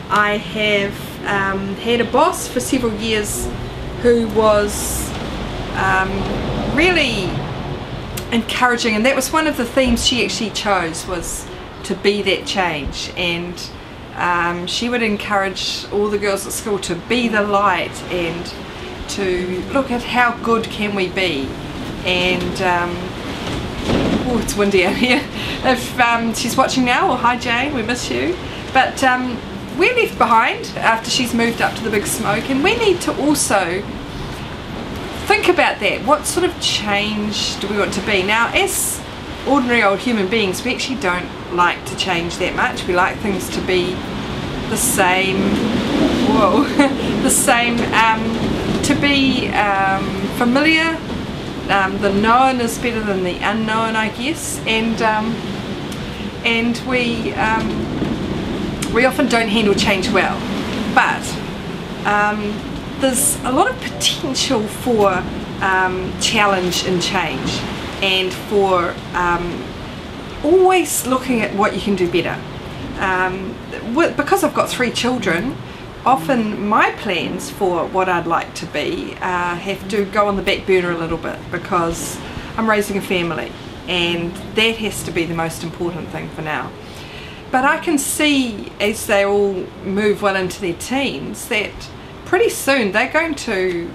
I have had a boss for several years who was really encouraging, and that was one of the themes she actually chose, was to be that change. And she would encourage all the girls at school to be the light and to look at how good can we be. And oh, it's windy out here. If she's watching now, or hi Jane, we miss you. But we're left behind after she's moved up to the big smoke, and we need to also think about that. What sort of change do we want to be? Now, as ordinary old human beings, we actually don't like to change that much. We like things to be the same. Whoa, the same. To be familiar. The known is better than the unknown, I guess. And we often don't handle change well. But there's a lot of potential for challenge and change, and for always looking at what you can do better. Because I've got 3 children, often my plans for what I'd like to be have to go on the back burner a little bit, because I'm raising a family, and that has to be the most important thing for now. But I can see, as they all move well into their teens, that pretty soon they're going to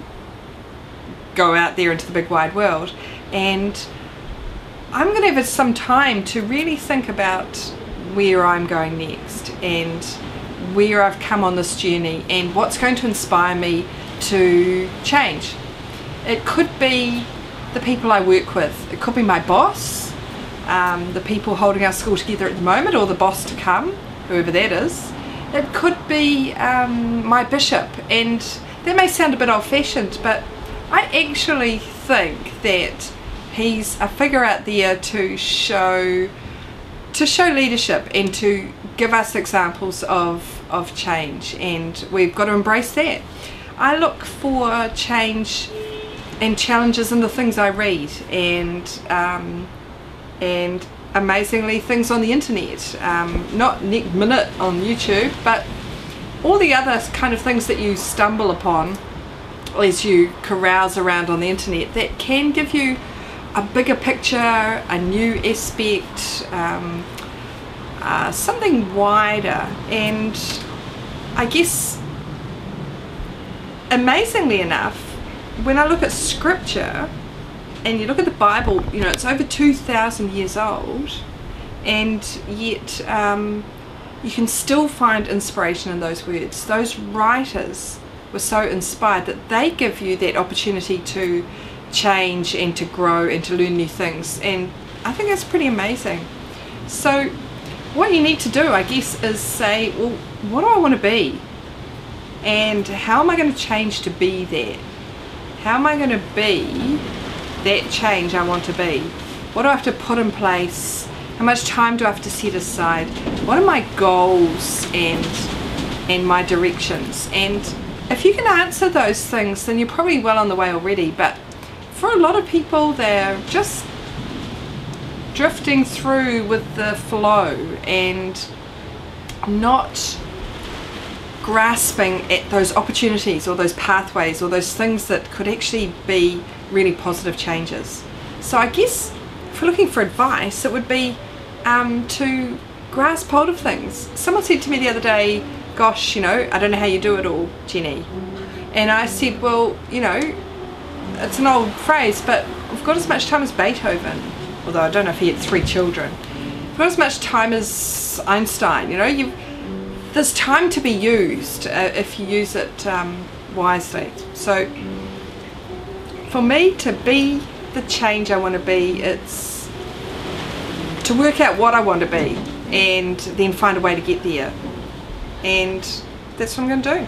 go out there into the big wide world, and I'm going to have some time to really think about where I'm going next, and where I've come on this journey, and what's going to inspire me to change. It could be the people I work with, it could be my boss, the people holding our school together at the moment, or the boss to come, whoever that is. It could be my bishop, and that may sound a bit old-fashioned, but I actually think that he's a figure out there to show leadership and to give us examples of change, and we've got to embrace that. I look for change and challenges in the things I read, and amazingly things on the internet, not next minute on YouTube, but all the other kind of things that you stumble upon as you carouse around on the internet, that can give you a bigger picture, a new aspect, something wider. And I guess, amazingly enough, when I look at scripture and you look at the Bible, you know, it's over 2,000 years old, and yet you can still find inspiration in those words. Those writers were so inspired that they give you that opportunity to change and to grow and to learn new things, and I think that's pretty amazing. So what you need to do, I guess, is say, well, what do I want to be, and how am I going to change to be there? How am I going to be that change I want to be? What do I have to put in place? How much time do I have to set aside? What are my goals and my directions? And if you can answer those things, then you're probably well on the way already. But for a lot of people, they're just drifting through with the flow and not grasping at those opportunities or those pathways or those things that could actually be really positive changes. So I guess if we're looking for advice, it would be to grasp hold of things. Someone said to me the other day, gosh, you know, I don't know how you do it all, Jenny. And I said, well, you know, it's an old phrase, but I've got as much time as Beethoven, although I don't know if he had 3 children. I've got as much time as Einstein. You know, there's time to be used if you use it wisely. So for me to be the change I want to be, it's to work out what I want to be and then find a way to get there, and that's what I'm going to do.